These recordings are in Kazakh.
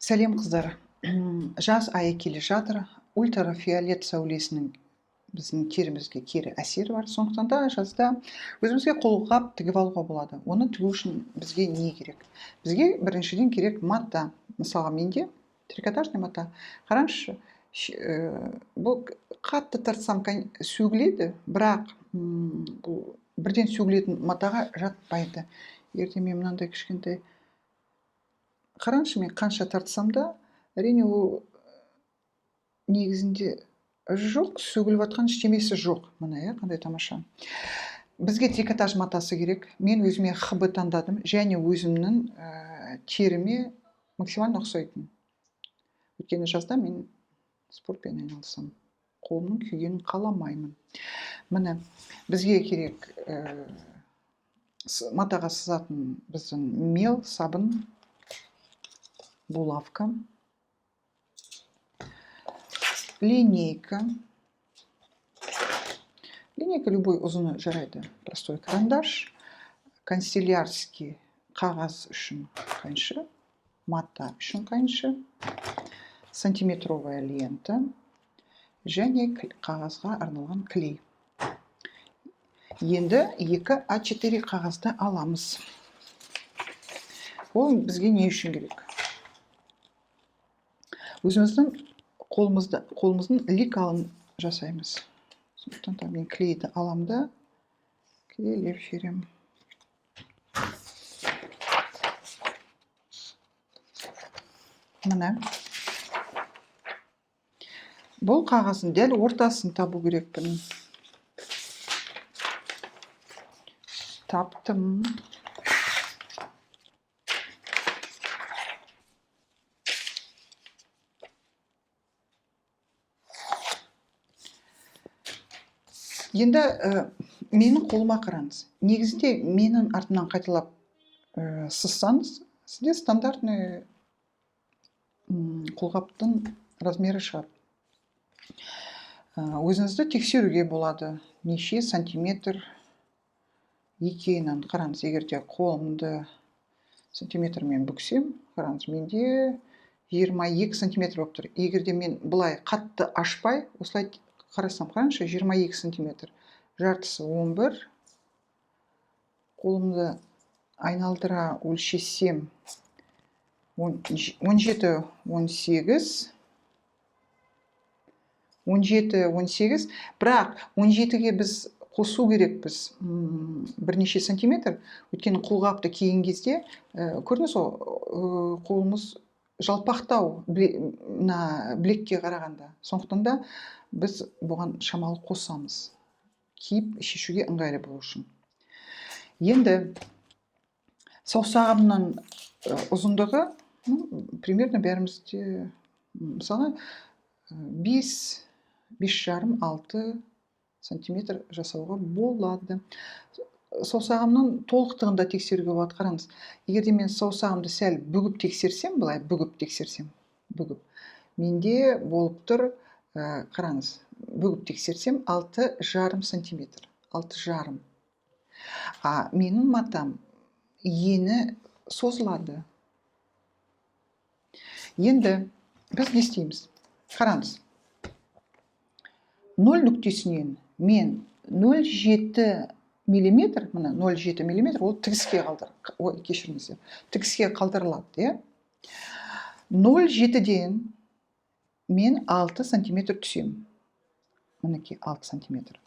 Сәлем қыздар. Жаз айы келе жатыр. Ультрафиолет сәулесінің біздің терімізге кері әсері бар. Сондықтан да жазда өзімізге қолғап тігіп алуға болады. Оны тігу үшін бізге не керек? Бізге біріншіден керек мата. Мысалға менде трикотажный мата. Қараңызшы, бұл қатты тартсам сөгіледі, бірақ бұл бірден сөгілетін матаға жатпайды. Ертең мен мынандай кішкентай қараңызшы, мен қанша тартсам да, әрине ол негізінде жоқ, сөгіліп жатқан ештемесі жоқ. Мына, қандай тамаша. Бізге трикотаж матасы керек. Мен өзіме ХБ таңдадым, және өзімнің теріме максимально ұқсайтын. Өйткені жазда мен спортпен айналысам. Қолымның күйгенін қаламаймын. Міне, бізге керек матаға сызатын біздің мел, сабын, булавка, линейка. Линейка любой ұзыны жарайды. Простой карандаш, канцелярский қағаз үшін қайшы, мата үшін қайшы, сантиметровая лента және қағазға арналған клей. Енді 2 А4 қағазды аламыз. Ол бізге не үшін керек? Өзіміздің қолымыздың ликалын жасаймыз. Сондықтан да мен клейді аламда, клейлеп жіберем. Міне. Бұл қағаздың дәл ортасын табу керекпін. Таптым. Енді менің қолыма қараңыз. Негізінде менің артынан қайталап сызсаңыз, сізде стандартный қолғаптың размері шығады. Өзіңізді тексеруге болады. Неше сантиметр екенін қараңыз. Егер де қолымды сантиметрмен бүксем, қараңыз, менде 22 сантиметр болып тұр. Егер де мен бұлай қатты ашпай, осылай қарасам, қараңызшы, 22 сантиметр. Жартысы 11. Қолымды айналдыра өлшесем 17, 18. 17, 18. Бірақ 17-ге біз қосу керекпіз бірнеше сантиметр. Өйткені қолғапты киген кезде, көрдіңіз ғой, қолымыз жалпақтау білекке қарағанда. Сондықтан да біз бұған шамалы қосамыз. Киіп шешуге ыңғайлы болу үшін. Енді саусағымның ұзындығы, примерно бәрімізде, мысалы, 5,5-6 сантиметр жасауға болады. Саусағымның толықтығында тексеруге болады. Қараңыз, егер де мен саусағымды сәл бүгіп тексерсем, былай бүгіп тексерсем, менде болып тұр, қараңыз, бүгіп тексерсем 6,5 сантиметр. 6,5. Менің матам ені созылады. Енді біз не істейміз? Қараңыз. 0 нүктесінен мен 0,7 миллиметр, мына 0,7 миллиметр, ол тігіске қалдырылады. 0,7-ден мен 6 сантиметр түсем. Мінеке 6 сантиметр.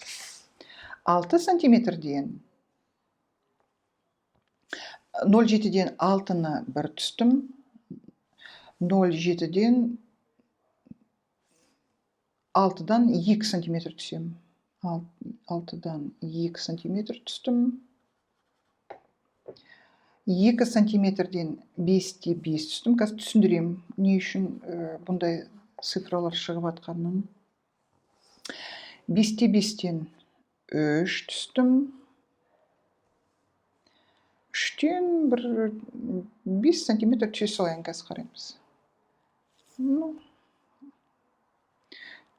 6 сантиметрден 0,7-ден 6-ны бір түстім. 0,7-ден 6-дан 2 сантиметр түсем. 6-дан 2 сантиметр түстім. 2 сантиметрден 5-те 5 түстім. Қазір түсіндірем, не үшін бұндай цифралар шығып атқанын. 5-те 5-тен 3 түстім. 3-тен 5 сантиметр түсе салайын, қазір қараймыз.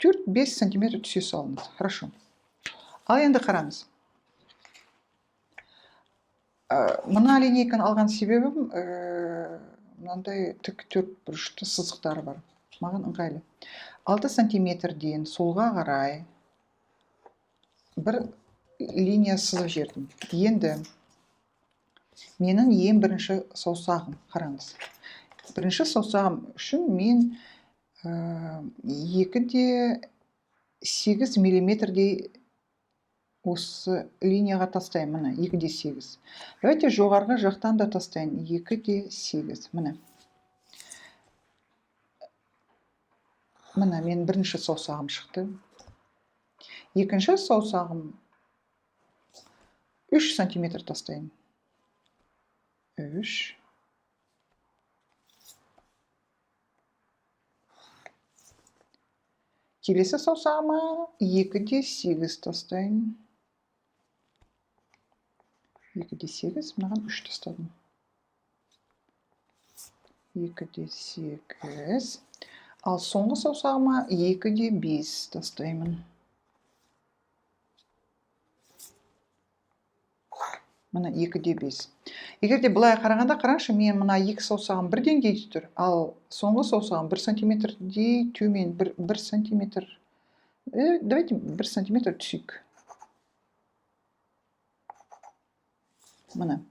4-5 сантиметр түсе салыңыз. Хорошо. Ал енді қараңыз. Мына линейканы алған себебім, мынандай тік төрт бұрышты сызықтары бар. Маған ыңғайлы. 6 сантиметрден солға қарай бір линия сызып жердім. Енді менің ең бірінші саусағым, қараңыз. Бірінші саусағым үшін мен 2,8 миллиметрдей осы линияға тастаймын. Мына 2,8. Давайте жоғарғы жақтан да тастайын. 2,8. Міне. Міне мен бірінші саусағым шықты. Екінші саусағым 3 сантиметр тастайын. 3. Келесі саусағыма 2,8 тастайын. 2,8, мынаған 3 тастадым. 2,8. Ал соңғы саусағыма 2,5 тастаймын. Мына 2,5. Егер де былай қарағанда, қараңызшы, мен мына екі саусағым бір деңгейде тұр, ал соңғы саусағым 1 сантиметрдей төмен, 1 сантиметр. Давайте 1 сантиметр түсейік. Мына.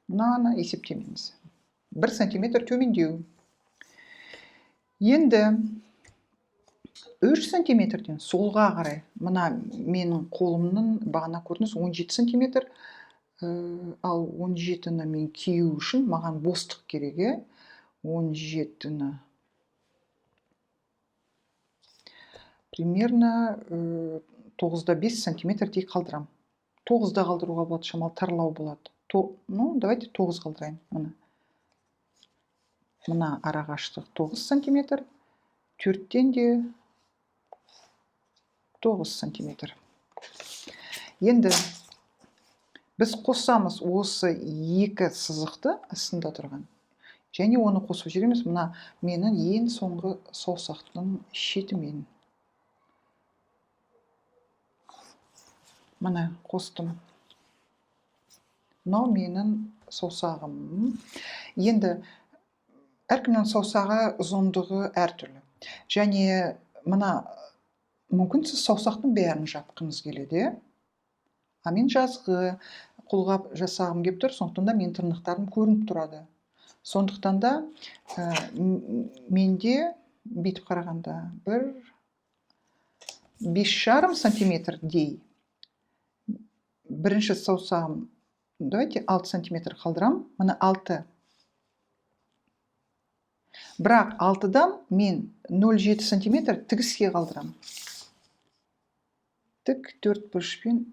Мынаны есептемейміз. 1 сантиметр төмендеу. Енді 3 сантиметрден солға қарай, мына менің қолымның бағана көрдіңіз 17 сантиметр, ал 17-ні мен кию үшін маған бостық керек. 17-ні примерно 9,5 сантиметрдей қалдырам. 9-да қалдыруға болады, шамалы тарлау болады. Ну, давайте 9 қалдырайын. Мына арақаштық 9 сантиметр, 4-тен де 9 сантиметр. Енді біз қосамыз осы екі сызықты астында тұрған. Және оны қосып жүреміз. Мына менің ең соңғы саусақтың шетімен. Мына қостым. Мынау менің саусағым. Енді әркімнің саусағы ұзындығы әртүрлі. Және мына мүмкін сіз саусақтың бәрін жапқыңыз келеді. А мен жазғы қолғап жасағым келіп тұр, сондықтан да мен тырнақтарым көрініп тұрады. Сондықтан да менде бүйтіп қарағанда 5,5 сантиметрдей бірінші саусағым, давайте 6 сантиметр қалдырам. Мына 6. Бірақ 6-дан мен 0,7 сантиметр тігіске қалдырам. Тік 4 бұрышпен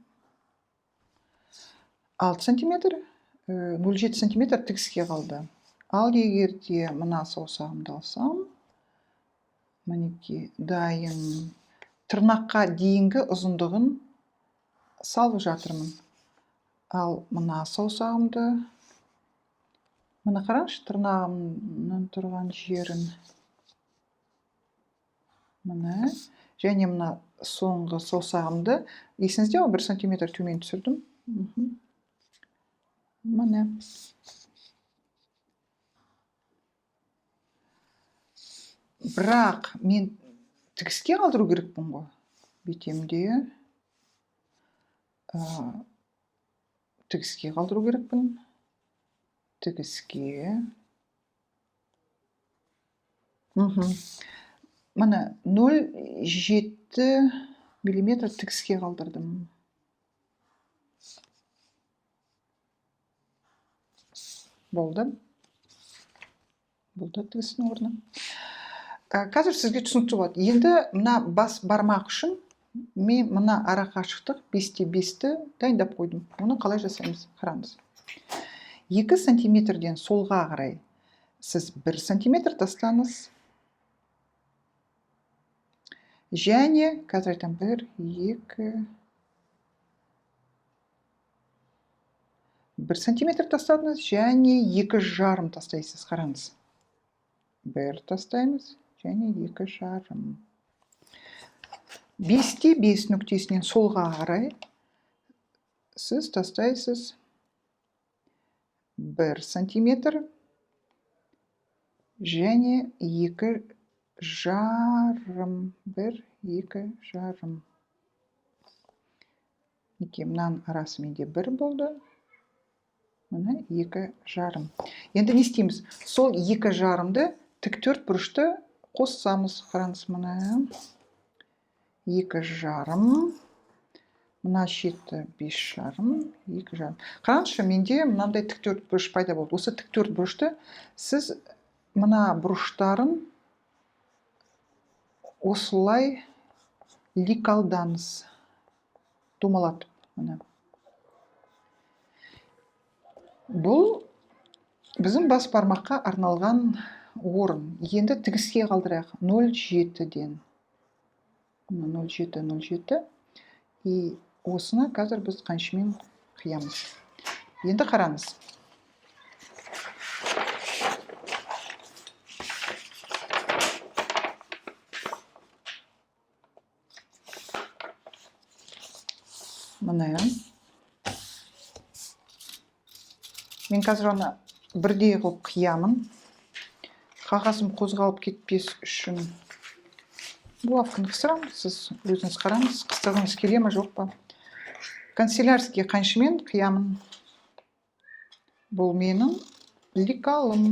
6 сантиметр, 0,7 сантиметр тігіске қалды. Ал егер де мына саусағымды алсам, мінекей дайын тырнаққа дейінгі ұзындығын салып жатырмын. Ал мына саусағымды, мына қараңызшы, тырнағымның тұрған жерін. Мына, және мына соңғы саусағымды, есіңізде 1 сантиметр төмен түсірдім. Мына. Бірақ мен тігіске қалдыру керекпін ғой. Бетемде тігіске қалдыру керекпін. Тігіске. Мына 0,7 миллиметр тігіске қалдырдым. Болды. Болды тігістің орны. Қазір сізге түсінікті болады. Енді мына бас бармақ үшін мен мына арақашықтық 5-5-ті дайындап қойдым. Оны қалай жасаймыз? Қараңыз. 2 сантиметрден солға қарай сіз 1 сантиметр тастаңыз. Және, қазір айтам 1 сантиметр тастадыңыз, және 2,5 тастайсыз. Қараңыз. 1 тастаймыз, және 2,5. 5-5 нүктесінен солға қарай сіз тастайсыз 1 сантиметр, және 2,5. 1, 2,5. Неке, мынаның арасы менде 1 болды. Мына 2,5. Енді не істейміз? Сол 2,5-ды тіктөрт бұрышты қоссамыз. Қараңыз, мына 2,5. Мына шеті 5,5. 2,5. Қараңызшы, менде мынандай тіктөрт бұрыш пайда болды. Осы тіктөрт бұрышты сіз мына бұрыштарын осылай ликалдаңыз. Домалатып. Мына. Бұл біздің бас бармаққа арналған орын. Енді тігіске қалдырайық. 0,7-ден. 0,7, 0,7. И осыны қазір біз қаншымен қиямыз. Енді қараңыз. Мына. Мен қазір оны бірдей қылып қиямын. Қағазым қозғалып кетпес үшін булавканы қыстырамын. Сіз өзіңіз қараңыз, қыстырғыңыз келе ме, жоқ па? Канцелярский қаншымен қиямын. Бұл менің ликалым.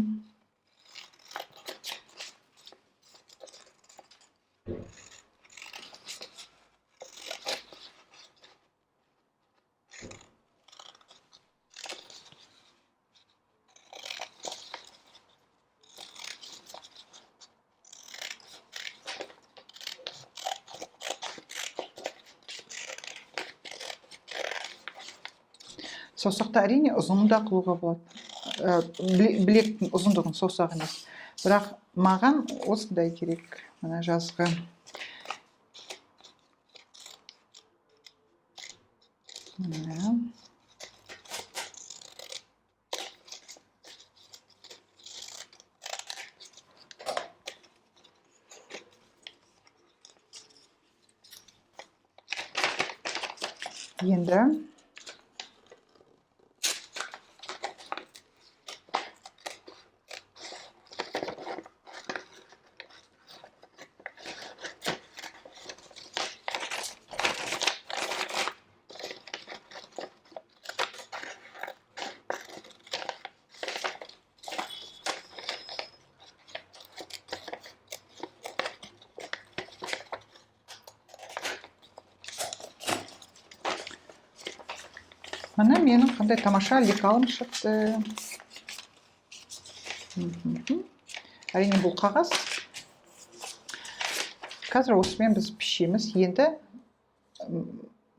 Саусақты әрине ұзында қылуға болады. Білектің ұзындығын саусақ емес. Бірақ маған осындай керек. Мына жазғы. Мына. Енді мына менің қандай тамаша ликалым шықты. Әрине бұл қағаз. Қазір осымен біз пішеміз. Енді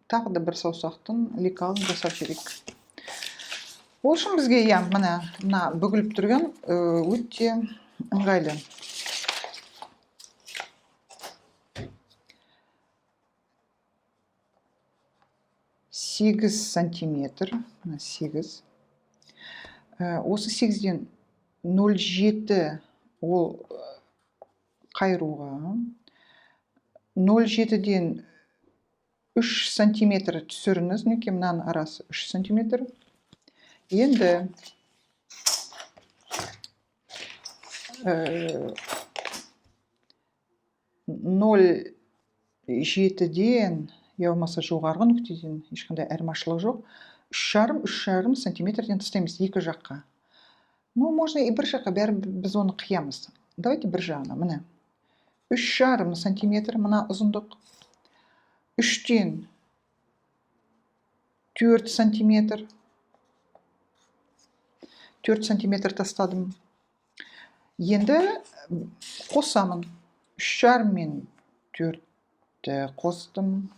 тағы да бір саусақтың ликалын жасап жіберейік. Ол үшін бізге мына бүгіліп тұрған өте ыңғайлы. 8 сантиметр. 8. Осы 8-ден 0,7 ол қайыруға. 0,7-ден 3 сантиметр түсіріңіз. Неке, мынаның арасы 3 сантиметр. Енді 0,7-ден, я болмаса жоғарғы нүктеден ешқандай айырмашылық жоқ. 3,5 сантиметрден тастаймыз екі жаққа. Ну, можно и бір жаққа, бәрі біз оны қиямыз. Давайте бір жағына, міне. 3,5 сантиметр мына ұзындық. 3-тен 4 сантиметр. 4 сантиметр тастадым. Енді қосамын. 3,5 мен 4-ті қостым.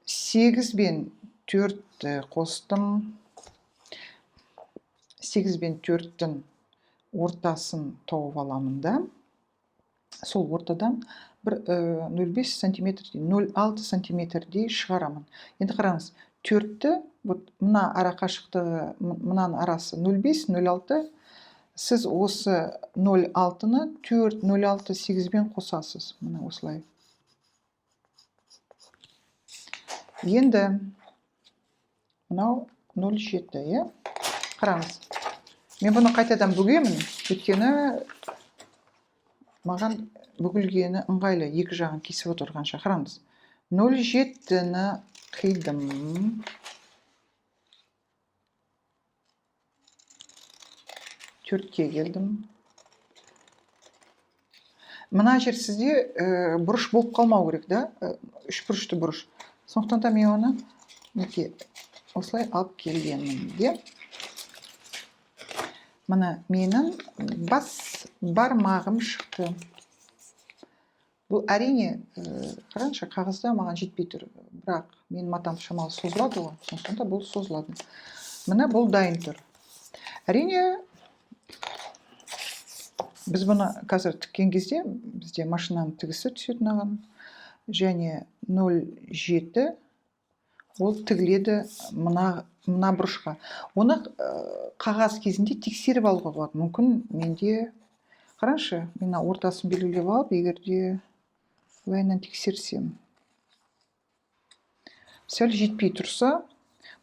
8 бен 4-ті қостым. 8 бен 4-тің ортасын тауып аламын да. Сол ортадан 0,5 сантиметр, 0,6 сантиметрдей шығарамын. Енді қараңыз, 4-ті, мына ара қашықтығы, мынаның арасы 0,5, 0,6. Сіз осы 0,6-ны 4, 0,6, 8 бен қосасыз. Мына осылай. Енді мынау 0,7, е? Қараңыз. Мен бұны қайтадан бүгемін, өйткені маған бүгілгені ыңғайлы, екі жағын кесіп отырғанша. Қараңыз. 0,7-ні қидым. 4-ке келдім. Мына жер сізде бұрыш болып қалмау керек, да? Үш бұрышты бұрыш. Сондықтан да мен оны осылай алып келгенмін де. Мына менің бас бармағым шықты. Бұл әрине, қараңызшы, қағазда маған жетпей тұр. Бірақ менің матам шамалы созылады ғой. Сондықтан да бұл созылады. Мына бұл дайын тұр. Әрине, біз бұны қазір тіккен кезде бізде машинаның тігісі түсетін аған. Және 0,7 ол тігіледі мына бұрышқа. Оны қағаз кезінде тексеріп алуға болады. Мүмкін менде, қараңызшы, мен ортасын белгілеп алып, егерде былайынан тексерсем. Сәл жетпей тұрса,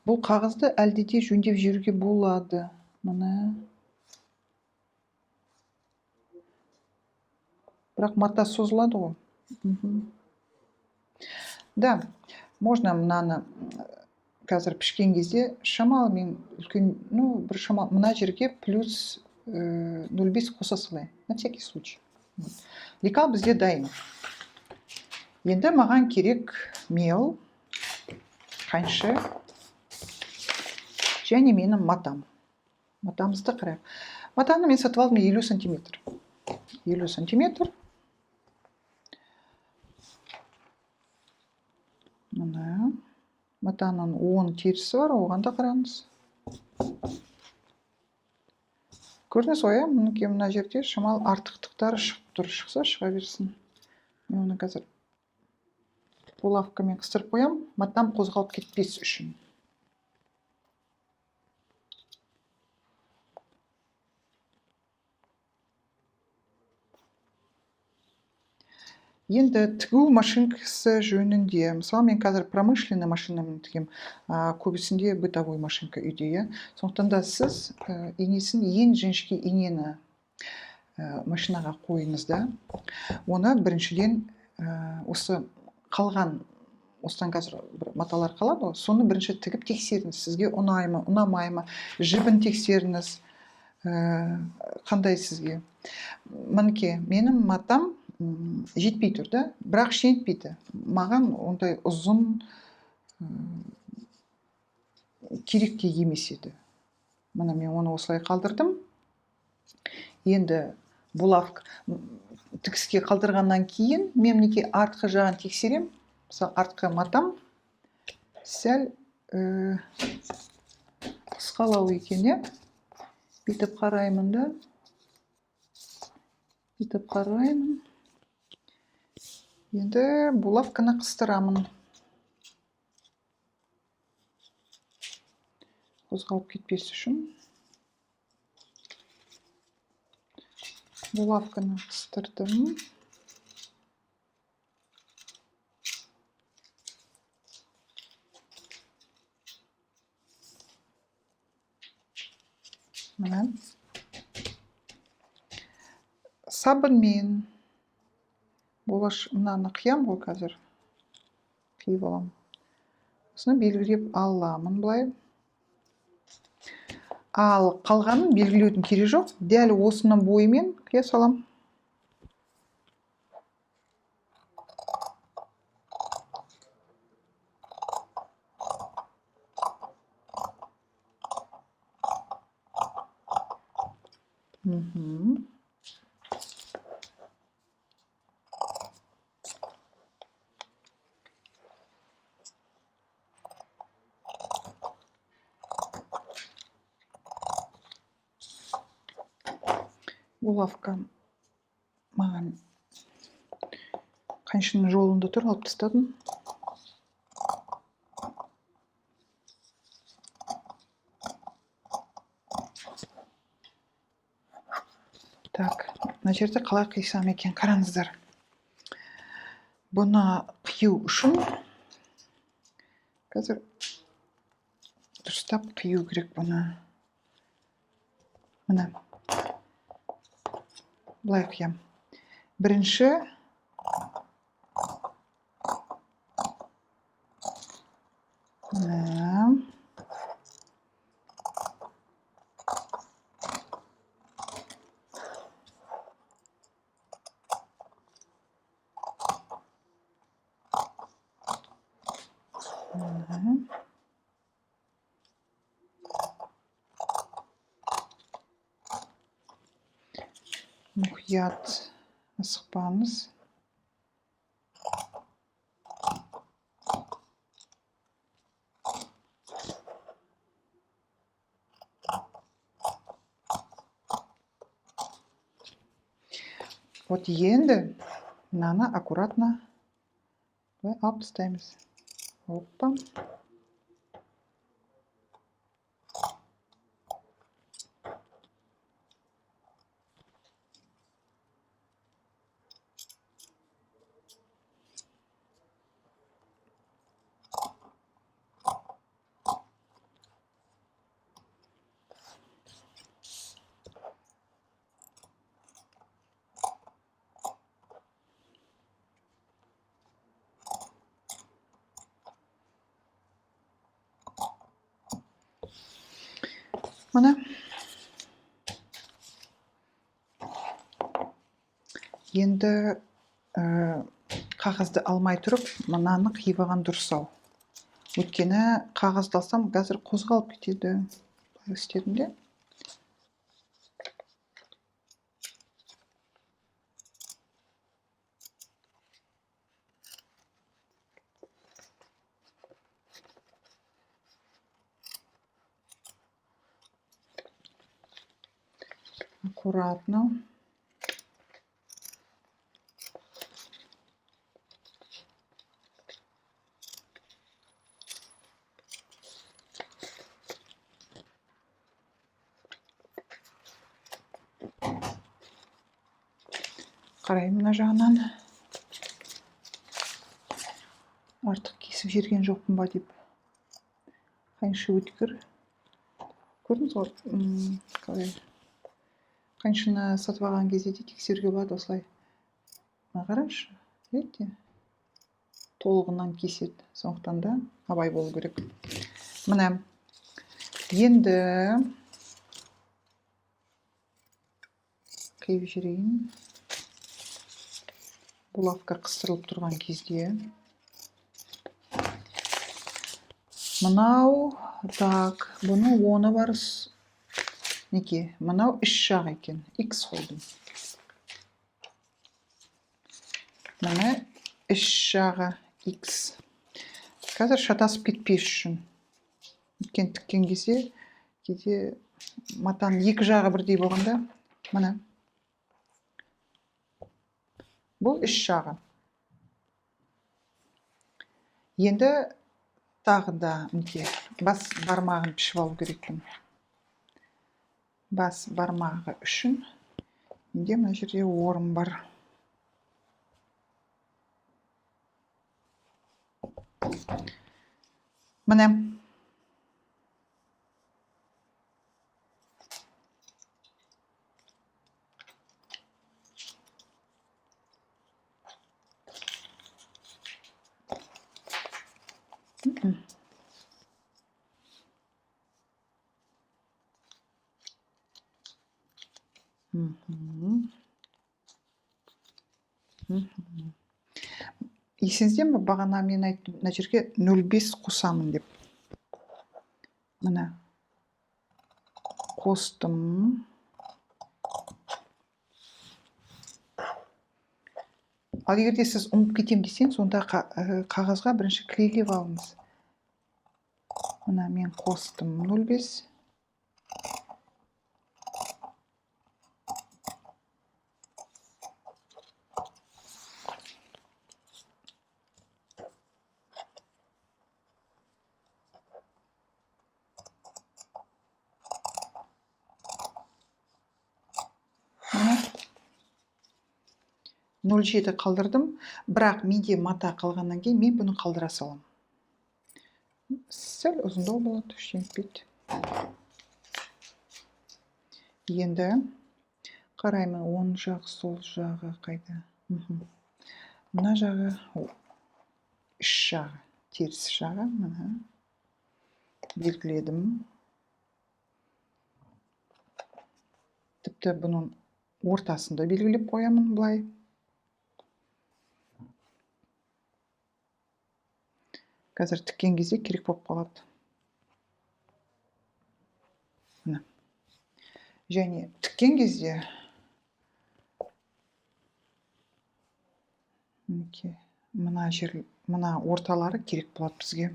бұл қағазды әлде де жөндеп жүруге болады. Мына. Бірақ мата созылады ғой. Да, можно мынаны қазір пішкен кезде шамалы мен үлкен, бір шамалы мына жерге плюс 0,5 қоса салайын. На всякий случай. Лекал бізде дайын. Енді маған керек мел, қайшы, және менің матам. Матамызды қарайық. Матаны мен сатып алдым 50 сантиметр. 50 сантиметр. Мына матаның 10 терісі бар, оған да қараңыз. Көрдіңіз ғой, мінекей мына жерде шамалы артықтықтары шығып тұр. Шықса шыға берсін. Мен оны қазір булавкамен қыстырып қоям, матам қозғалып кетпес үшін. Енді тігу машинкасы жөнінде, мысалы мен қазір промышленный машинамен тігем, көбісінде бытовой машинка үйде. Сондықтан да сіз инесін ең жіңішке инені машинаға қойыңыз да. Оны біріншіден осы қалған, осыдан қазір маталар қалады, соны бірінші тігіп тексеріңіз. Сізге ұнай ма, ұнамай ма, жібін тексеріңіз, қандай сізге. Мінекей, менің матам жетпей тұр да, бірақ жетпейді. Маған ондай ұзын керек те емес еді. Мына мен оны осылай қалдырдым. Енді булавка тігіске қалдырғаннан кейін мен мінекей артқы жағын тексерем. Мысалы, артқы матам сәл қысқалау екен, бүйтіп қараймын да. Бүйтіп қараймын. Енді булавканы қыстырамын. Қозғалып кетпес үшін. Булавканы қыстырдым. Мына. Сабынмен мынаны қиям ғой қазір. Қиып алам. Осыны белгілеп аламын былай. Ал қалғанын белгілеудің керек жоқ. Дәл осының бойымен қия салам. Булавка маған қайшының жолында тұр, алып тастадым. Так, мына жерде қалай қисам екен, қараңыздар. Бұны қию үшін қазір дұрыстап қию керек бұны. Міне. Бұлай қиям. Бірінші мұқият асықпаңыз. Вот енді мынаны аккуратно алып тастаймыз. Опа. Мына енді қағазды алмай тұрып, мынаны қиып алған дұрыс ау. Өйткені қағазды алсам, қазір қозғалып кетеді. Былай істедім де. Аккуратно. Қараймын мына жағынан. Артық кесіп жерген жоқпын ба деп. Қайыншы өткір. Көрдіңіз ғой? Қалай? Қайыншыны сатып алған кезде де тексеруге болады осылай. Қарашы, видите? Толығынан кеседі. Сондықтан да абай болу керек. Міне. Енді қиып жіберейін. Булавка қыстырылып тұрған кезде. Мынау, так, бұның оны бар. Неке, мынау үш жақ екен. X қойдым. Міне үш жағы X. Қазір шатасып кетпес үшін. Өткен тіккен кезде, кейде матаның екі жағы бірдей болғанда, міне. Бұл үш жағы. Енді тағы да бас бармағын пішіп алу керекпін. Бас бармағы үшін менде мына жерде орын бар. Міне. Есіңізде ме, бағана мен айттым, мына жерге 0,5 қосамын деп. Міне. Қостым. Ал егерде сіз ұмытып кетем десеңіз, сонда қағазға бірінші клейлеп алыңыз. Мына мен қостым 0,5. Міне. 0,7 қалдырдым, бірақ менде мата қалғаннан кейін мен бұны қалдыра салам. Сәл ұзындау болады, ештеңе етпейді. Енді қараймын, оң жақ, сол жағы қайда. Мына жағы іш жағы, теріс жағы. Мына белгіледім. Тіпті бұның ортасында белгілеп қоямын былай. Қазір тіккен кезде керек болып қалады. Және тіккен кезде мына орталары керек болады бізге.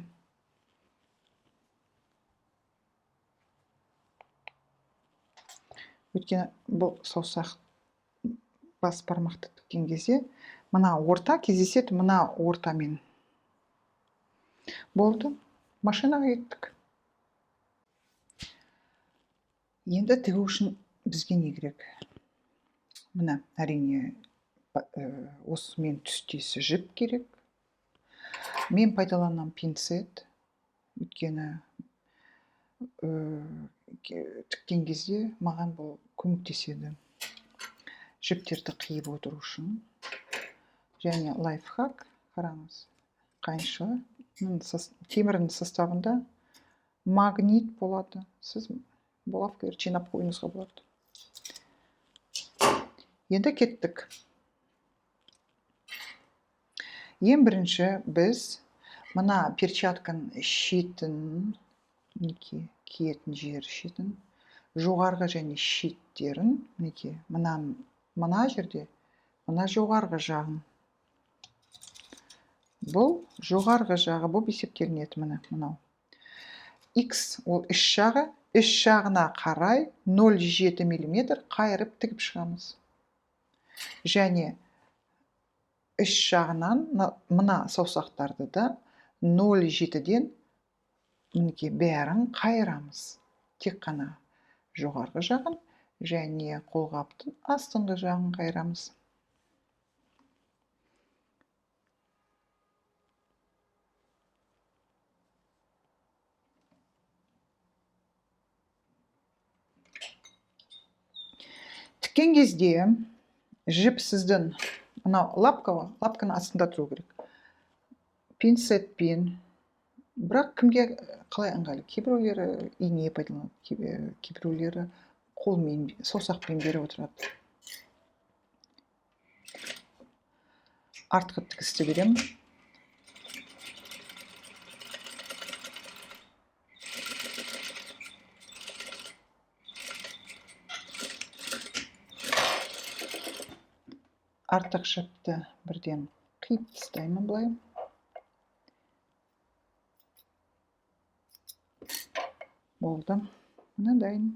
Өйткені бұл саусақ бас бармақты тіккен кезде мына орта кездеседі, мына ортамен. Болды, машинаға кеттік. Енді тігу үшін бізге не керек? Мына әрине осымен түстесі жіп керек. Мен пайдаланам пинцет. Өйткені тіккен кезде маған бұл көмектеседі. Жіптерді қиып отыру үшін. Және лайфхак, қараңыз, қайшы. Темірдің составында магнит болады. Сіз булавкалар жинап қоюыңызға болады. Енді кеттік. Ең бірінші біз мына перчатканың шетін, киетін жер шетін, жоғарғы және шеттерін, мына жерде, мына жоғарғы жағын. Бұл жоғарғы жағы болып есептелінеді, мынау. X ол іш жағы, іш жағына қарай 0,7 мм қайырып тігіп шығамыз. Және іш жағынан мына саусақтарды да 0,7-ден бәрін қайырамыз. Тек қана жоғарғы жағын және қолғаптың астыңғы жағын қайырамыз. Тіккен кезде жіп сіздің лапканың астында тұру керек. Пинцетпен, бірақ кімге қалай ыңғайлы? Кейбіреулері ине пайдаланады, кейбіреулері қолмен, саусақпен беріп отырады. Артқы тігісті беремін. Артық жіпті бірден қиып тастаймын былай. Болды. Мына дайын.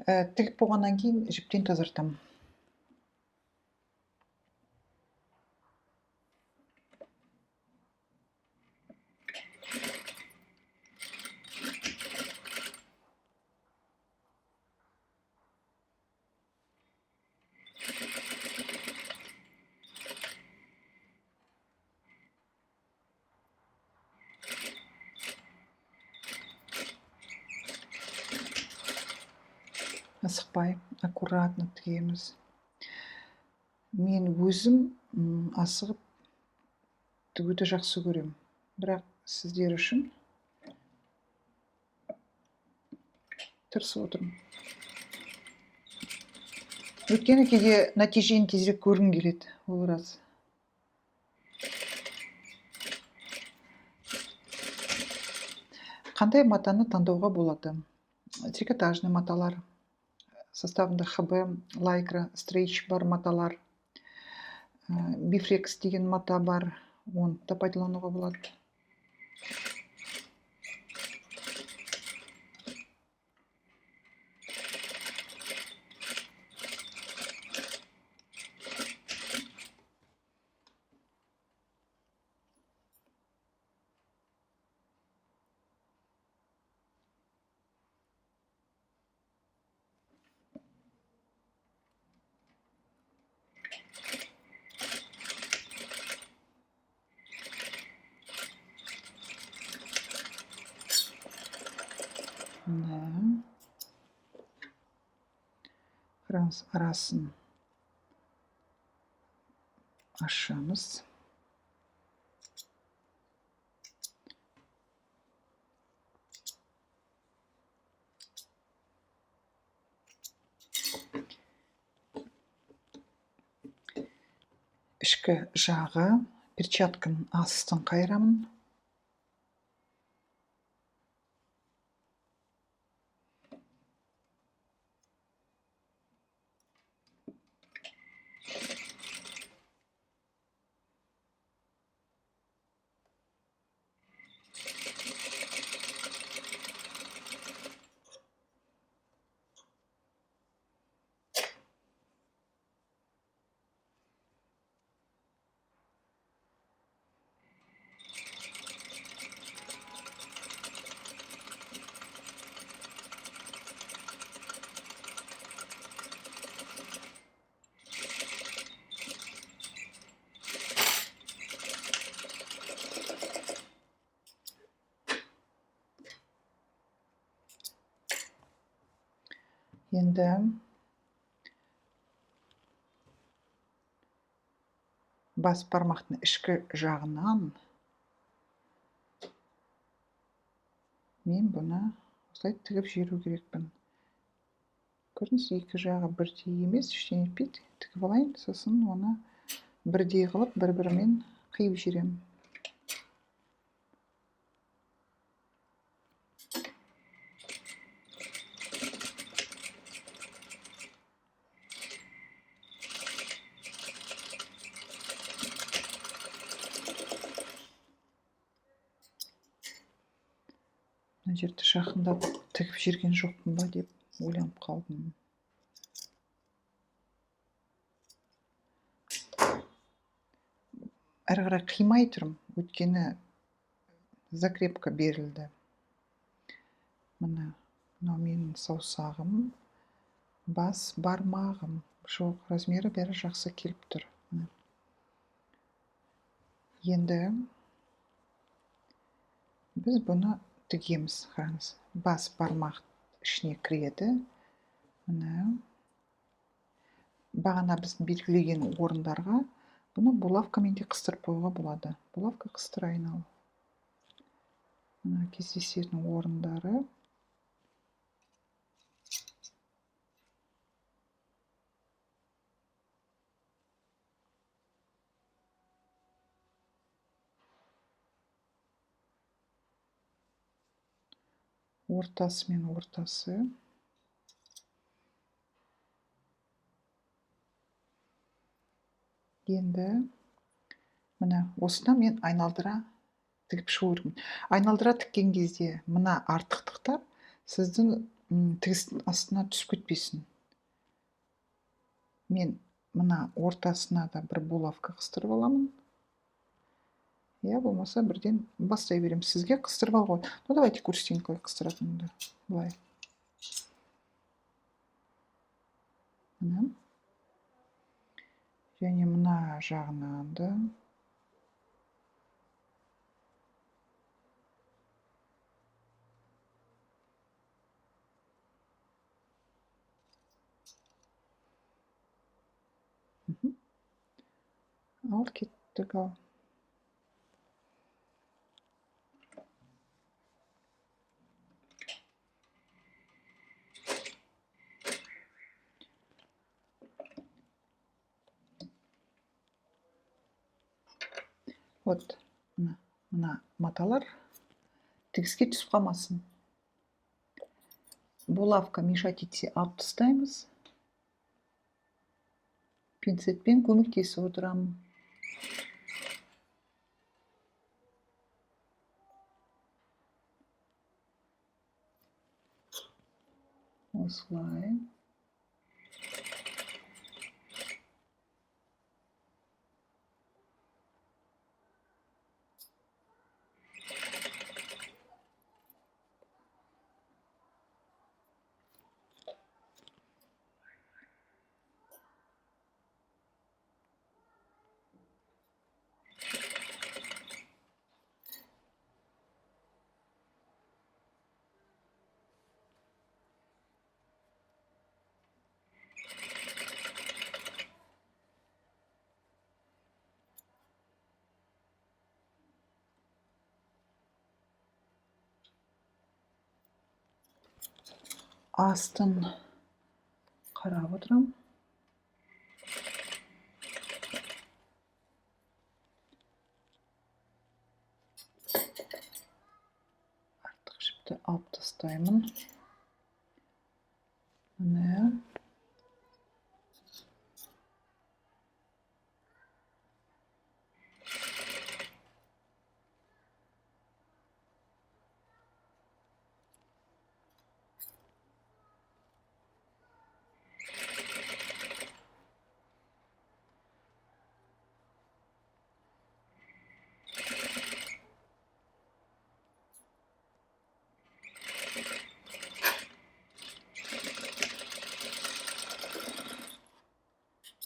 Тігіп болғаннан кейін жіптен тазартамын. асықпай аккуратно тігеміз. Мен өзім асығып тігуді жақсы көремін, бірақ сіздер үшін тырысып отырмын. Өйткені кейде нәтижені тезірек көргім келеді, ол рас. Қандай матаны таңдауға болады? Трикотажный маталар, составында ХБ, лайкра, стрейч бар маталар, бифлекс деген мата бар, оны да пайдалануға болады. Арасын ашамыз. Ішкі жағы, перчатканың астын қайырамын. Енді бас бармақтың ішкі жағынан мен бұны осылай тігіп жіберу керекпін. Көрдіңіз, екі жағы бірдей емес, ештеңе етпейді. Тігіп алайын, сосын оны бірдей қылып бір-бірімен қиып жіберемін. Мына жерді жақындап тігіп жіберген жоқпын ба деп ойланып қалдым. Әрі қарай қимай тұрмын, өйткені закрепка берілді. Мына менің саусағым, бас бармағым. Жоқ, размері бәрі жақсы келіп тұр. Енді біз бұны тігеміз. Қараңыз, бас бармақ ішіне кіреді. Мына бағана біздің белгілеген орындарға бұны булавкамен де қыстырып қоюға болады. Булавка қыстырайын ал. Мына кездесетін орындары. Ортасы мен ортасы. Енді мына осыдан мен айналдыра тігіп шығу керекпін. Айналдыра тіккен кезде мына артықтықтар сіздің тігістің астына түсіп кетпесін. Мен мына ортасына да бір булавка қыстырып аламын. Я болмаса бірден бастай беремін. Сізге қыстырып алуға. Ну, давайте көрсетейін, қалай қыстыратынымды. Былай. Мына. Және мына жағынан да. Ал кеттік ал. Вот мына маталар тігіске түсіп қалмасын. Булавка мешать етсе алып тастаймыз. Пинцетпен көмектесіп отырамын. Осылай. Астын қарап отырам. Артық жіпті алып тастаймын. Міне.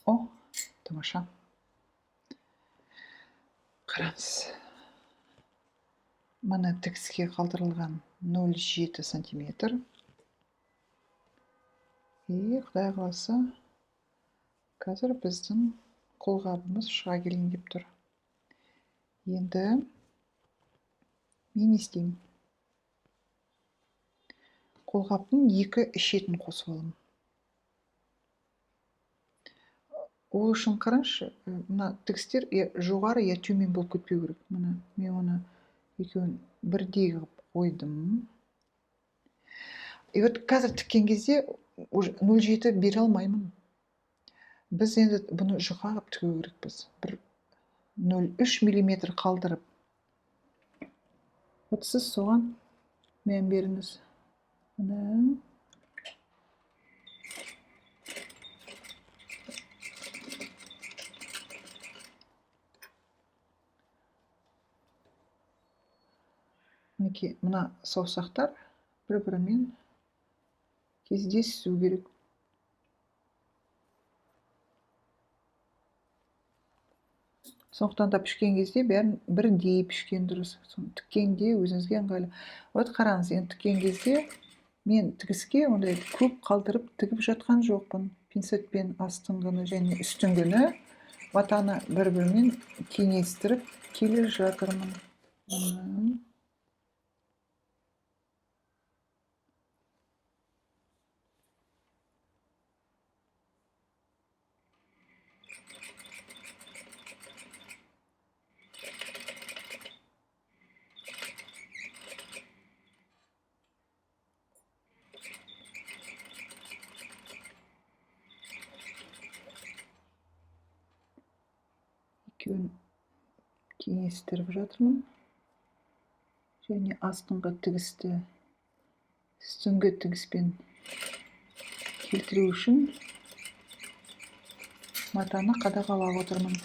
О, тамаша. Қараңыз. Мына тігіске қалдырылған 0,7 сантиметр. И Құдай қаласа, қазір біздің қолғабымыз шыға келген деп тұр. Енді мен істеймін. Қолғаптың екі шетін қосып аламын. Ол үшін қараңызшы, мына тігістер жоғары я төмен болып кетпеу керек. Міне, мен оны екеуін бірдей қылып қойдым. И вот қазір тіккен кезде 0,7 бере алмаймын. Біз енді бұны жұқа қылып тігу керекпіз. Бір 0,3 миллиметр қалдырып. Вот сіз соған мән беріңіз. Міне. Мінекей, мына саусақтар бір-бірімен кездесу керек. Сондықтан да пішкен кезде бәрін бірдей пішкен дұрыс. Тіккенде өзіңізге ыңғайлы. Вот қараңыз, енді тіккен кезде мен тігіске ондай көп қалдырып тігіп жатқан жоқпын. Пинцетпен астыңғыны және үстіңгіні матаны бір-бірімен теңестіріп келе жатырмын. Екеуін кеңестіріп жатырмын. Және астыңғы тігісті үстіңгі тігіспен келтіру үшін матаны қадағалап отырмын.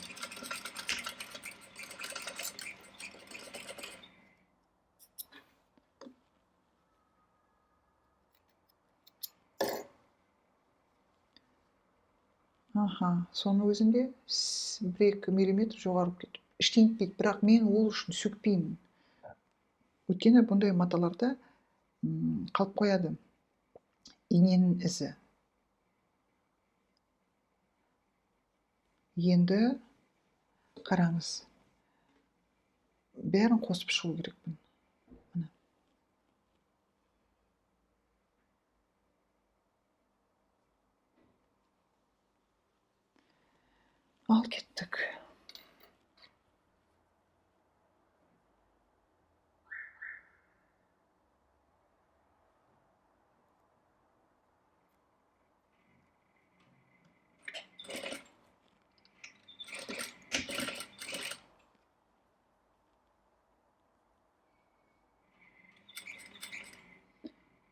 Аха, соның өзінде 1-2 миллиметр жоғары кетіп. Іштен етпейді, бірақ мен ол үшін сөкпеймін. Өйткені бұндай маталарда қалып қояды иненің ізі. Енді Қараңыз. Бәрін қосып шығу керекпін. Мына. Ал кеттік.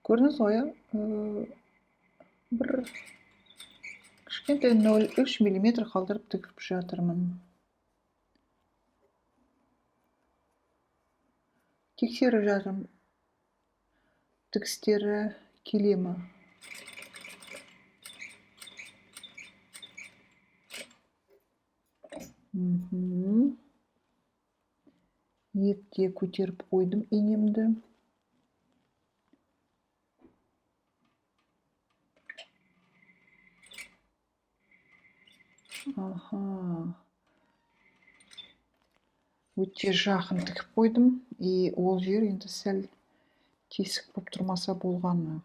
Көрдіңіз ғой, бір кішкентай 0,3 мм қалдырып тігіп жатырмын. Тексеріп жатырмын. Тігістері келе ме? Ерте көтеріп қойдым инемді. Аха. Өте жақын тігіп қойдым. Ол жер енді сәл тесік болып тұрмаса болғаны.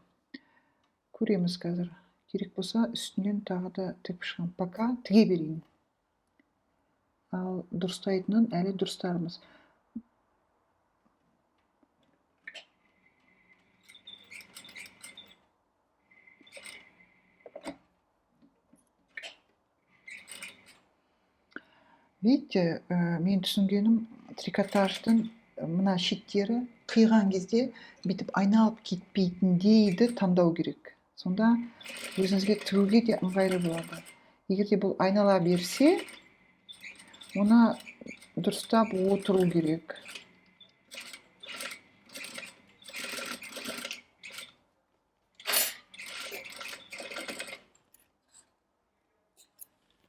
Көреміз қазір. Керек болса, үстінен тағы да тігіп шығам. Пока тіге берейін. Ал дұрыстайтынын әлі дұрыстарымыз. Видите, мен түсінгенім трикотаждың мына шеттері қиған кезде бүйтіп айналып кетпейтіндейді таңдау керек. Сонда өзіңізге тігуге де ыңғайлы болады. Егер де бұл айнала берсе, оны дұрыстап отыру керек.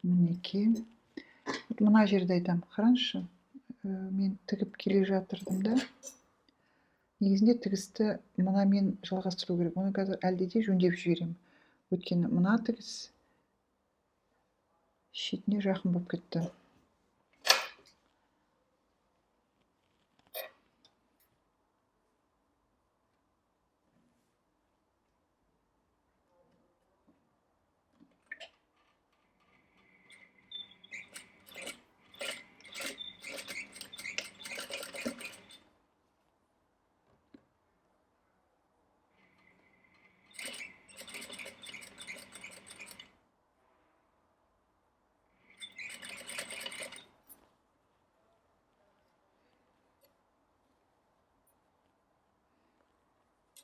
Мінекей. Мына жерді айтам, қараңызшы. Мен тігіп келе жатырдым да. Негізінде тігісті мына мен жалғастыру керек. Оны қазір әлде де жөндеп жіберем. Өйткені мына тігіс шетіне жақын болып кетті.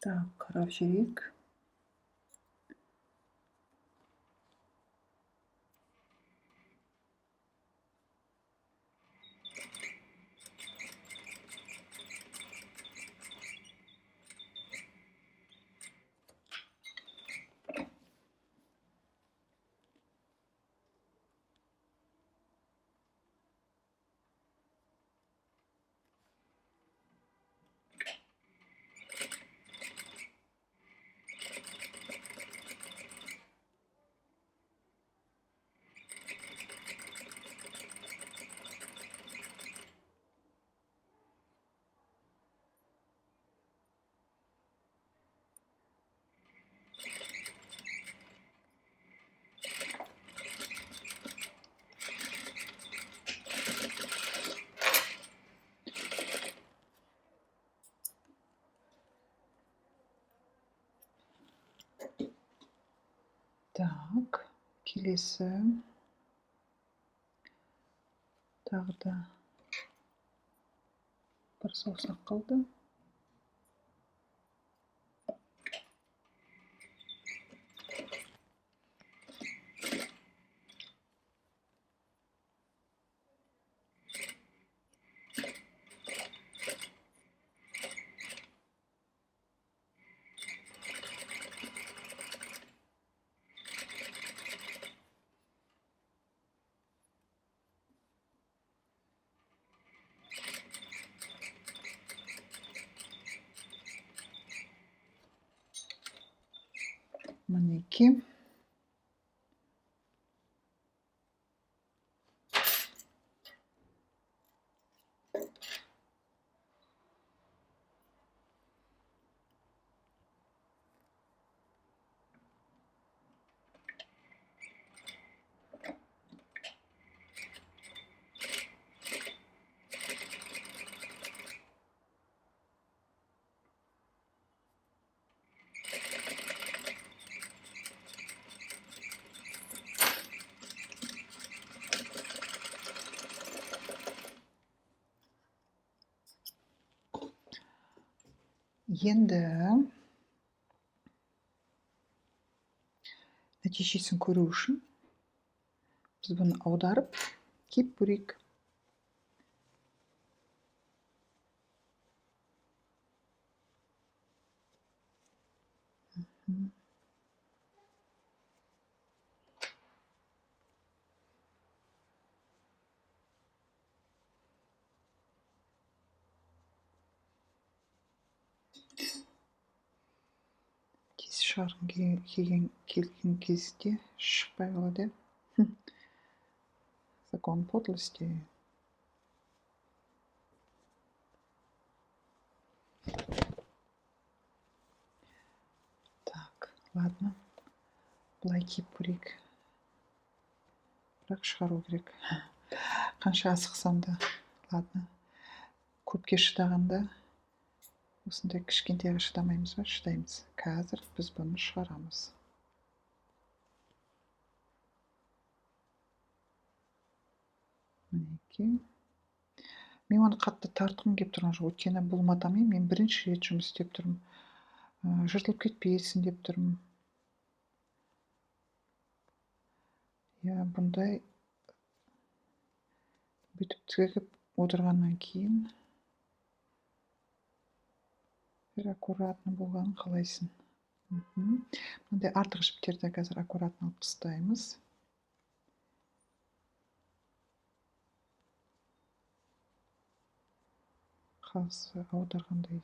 Так, қарап жүрейік. Так, келесі. Тағы да бір саусақ қалды. Мінекей. Енді нәтижесін көру үшін біз бұны аударып кеп көрейік. Тез шығарғым келген кезде шықпай қалады. Закон подлости. Так, ладно. Былай киіп көрейік. Бірақ шығару керек. Қанша асықсам да. Ладно. Көпке шыдағанда осындай кішкентайға шыдамаймыз ба? Шыдаймыз. Қазір біз бұны шығарамыз. Мінекей. Мен оны қатты тартқым келіп тұрған жоқ. Өйткені бұл матамен мен бірінші рет жұмыс істеп тұрмын. Жыртылып кетпесін деп тұрмын. Бұндай бүйтіп тігіп отырғаннан кейін бір аккуратны болғанын қалайсың. Мындай артық жіптерді қазір аккуратны алып тастаймыз. Қағазды аударғандай.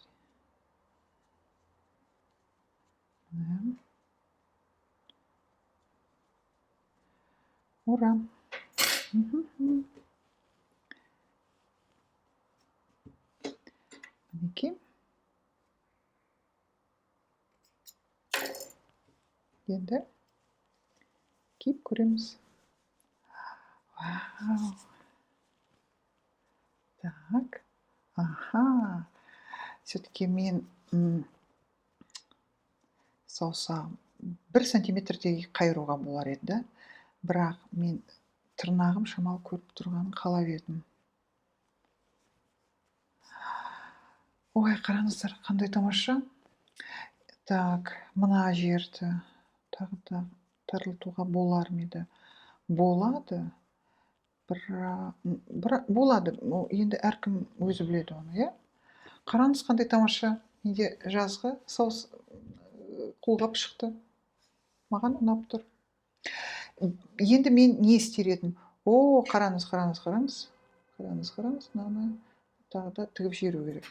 Ура! Мінекей. Енді киіп көреміз. Вау! Так. Аха. Все-таки мен саусағым 1 сантиметрдей қайыруға болар еді. Бірақ мен тырнағым шамалы көріп тұрғанын қалап едім. Ой, қараңыздар, қандай тамаша. Так, мына жерді тағы да тарылтуға болар ма еді? Болады. Болады. Енді әркім өзі біледі оны, Қараңыз, қандай тамаша. Менде жазғы соус қолғап шықты. Маған ұнап тұр. Енді мен не істер едім? Қараңыз. Мынаны тағы да тігіп жіберу керек.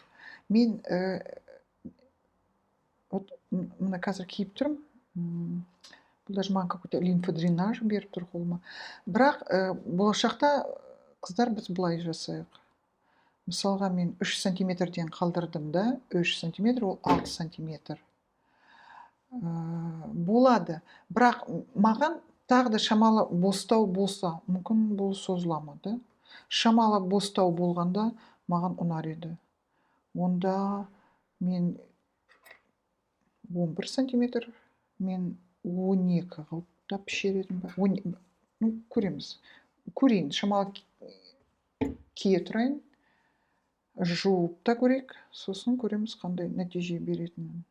Мен мына қазір киіп тұрмын. Бұл даже маған какой-то лимфодренаж беріп тұр қолыма. Бірақ болашақта қыздар біз бұлай жасайық. Мысалға мен 3 сантиметрден қалдырдым да, 3 сантиметр ол 6 сантиметр. Болады. Бірақ маған тағы да шамалы бостау болса, мүмкін бұл созыламады. Шамалы бостау болғанда маған ұнар еді. Онда мен 11 сантиметр, мен 12 қылып та пішер едім ба? Көреміз. Көрейін, шамалы кие тұрайын. Жуып та көрейік, сосын көреміз қандай нәтиже беретінін.